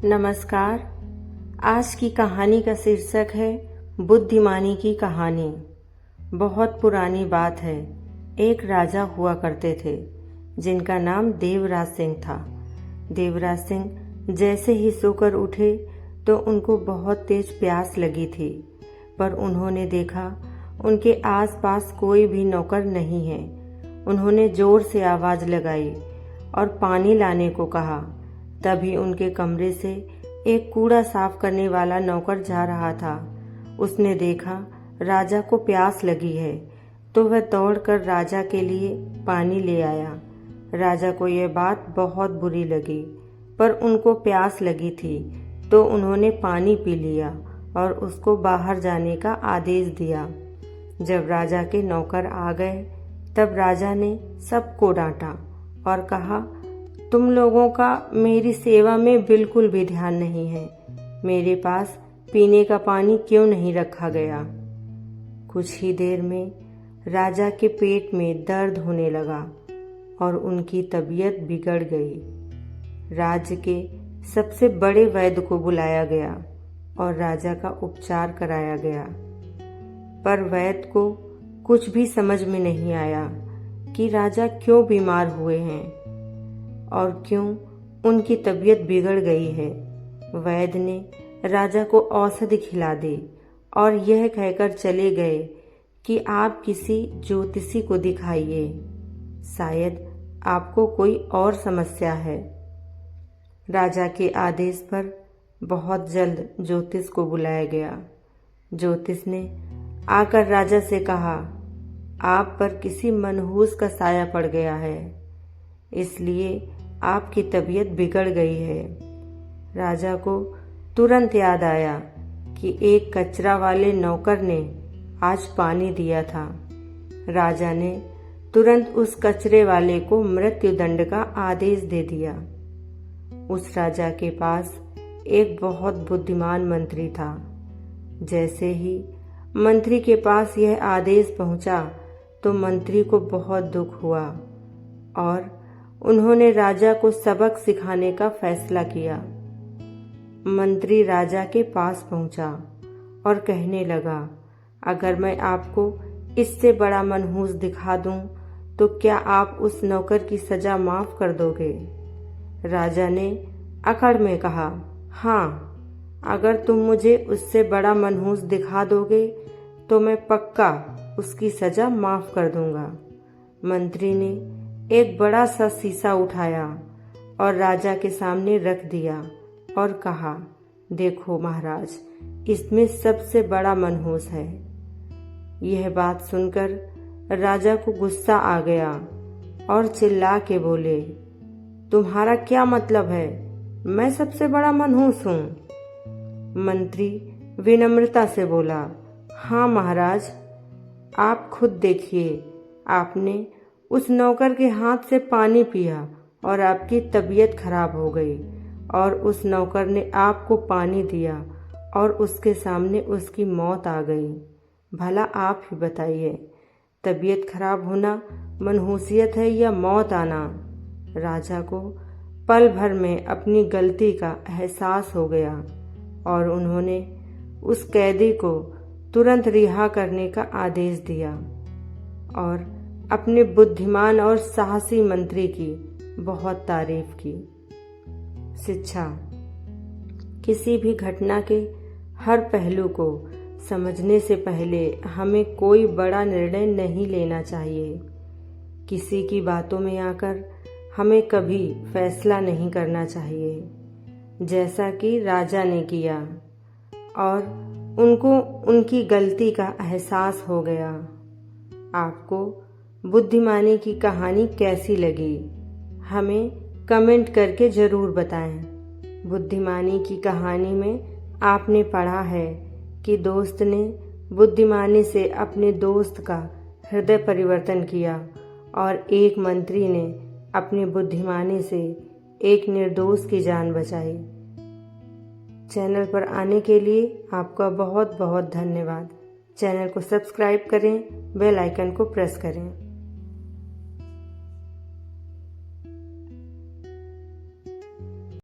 नमस्कार। आज की कहानी का शीर्षक है बुद्धिमानी की कहानी। बहुत पुरानी बात है। एक राजा हुआ करते थे जिनका नाम देवराज सिंह था। देवराज सिंह जैसे ही सोकर उठे तो उनको बहुत तेज प्यास लगी थी, पर उन्होंने देखा उनके आसपास कोई भी नौकर नहीं है। उन्होंने जोर से आवाज लगाई और पानी लाने को कहा। तभी उनके कमरे से एक कूड़ा साफ करने वाला नौकर जा रहा था। उसने देखा राजा को प्यास लगी है तो वह दौड़कर राजा के लिए पानी ले आया। राजा को यह बात बहुत बुरी लगी, पर उनको प्यास लगी थी तो उन्होंने पानी पी लिया और उसको बाहर जाने का आदेश दिया। जब राजा के नौकर आ गए तब राजा ने सबको डांटा और कहा, तुम लोगों का मेरी सेवा में बिल्कुल भी ध्यान नहीं है। मेरे पास पीने का पानी क्यों नहीं रखा गया? कुछ ही देर में राजा के पेट में दर्द होने लगा और उनकी तबीयत बिगड़ गई। राज्य के सबसे बड़े वैद्य को बुलाया गया और राजा का उपचार कराया गया, पर वैद्य को कुछ भी समझ में नहीं आया कि राजा क्यों बीमार हुए हैं और क्यों उनकी तबीयत बिगड़ गई है। वैद्य ने राजा को औषधि खिला दी और यह कहकर चले गए कि आप किसी ज्योतिषी को दिखाइए, शायद आपको कोई और समस्या है। राजा के आदेश पर बहुत जल्द ज्योतिष को बुलाया गया। ज्योतिष ने आकर राजा से कहा, आप पर किसी मनहूस का साया पड़ गया है, इसलिए आपकी तबीयत बिगड़ गई है। राजा को तुरंत याद आया कि एक कचरा वाले नौकर ने आज पानी दिया था। राजा ने तुरंत उस कचरे वाले को मृत्यु दंड का आदेश दे दिया। उस राजा के पास एक बहुत बुद्धिमान मंत्री था। जैसे ही मंत्री के पास यह आदेश पहुंचा तो मंत्री को बहुत दुख हुआ और उन्होंने राजा को सबक सिखाने का फैसला किया। मंत्री राजा के पास पहुंचा और कहने लगा, अगर मैं आपको इससे बड़ा मनहूस दिखा दूं तो क्या आप उस नौकर की सजा माफ कर दोगे? राजा ने अकड़ में कहा, हाँ, अगर तुम मुझे उससे बड़ा मनहूस दिखा दोगे तो मैं पक्का उसकी सजा माफ कर दूंगा। मंत्री ने एक बड़ा सा शीशा उठाया और राजा के सामने रख दिया और कहा, देखो महाराज, इसमें सबसे बड़ा मनहूस है। यह बात सुनकर राजा को गुस्सा आ गया और चिल्ला के बोले, तुम्हारा क्या मतलब है? मैं सबसे बड़ा मनहूस हूँ? मंत्री विनम्रता से बोला, हाँ महाराज, आप खुद देखिए, आपने उस नौकर के हाथ से पानी पिया और आपकी तबीयत खराब हो गई और उस नौकर ने आपको पानी दिया और उसके सामने उसकी मौत आ गई। भला आप ही बताइए, तबीयत खराब होना मनहूसियत है या मौत आना? राजा को पल भर में अपनी गलती का एहसास हो गया और उन्होंने उस कैदी को तुरंत रिहा करने का आदेश दिया और अपने बुद्धिमान और साहसी मंत्री की बहुत तारीफ की। शिक्षा। किसी भी घटना के हर पहलू को समझने से पहले हमें कोई बड़ा निर्णय नहीं लेना चाहिए। किसी की बातों में आकर हमें कभी फैसला नहीं करना चाहिए, जैसा कि राजा ने किया और उनको उनकी गलती का एहसास हो गया। आपको बुद्धिमानी की कहानी कैसी लगी? हमें कमेंट करके ज़रूर बताएं। बुद्धिमानी की कहानी में आपने पढ़ा है कि दोस्त ने बुद्धिमानी से अपने दोस्त का हृदय परिवर्तन किया और एक मंत्री ने अपनी बुद्धिमानी से एक निर्दोष की जान बचाई। चैनल पर आने के लिए आपका बहुत बहुत धन्यवाद। चैनल को सब्सक्राइब करें, बेल आइकन को प्रेस करें।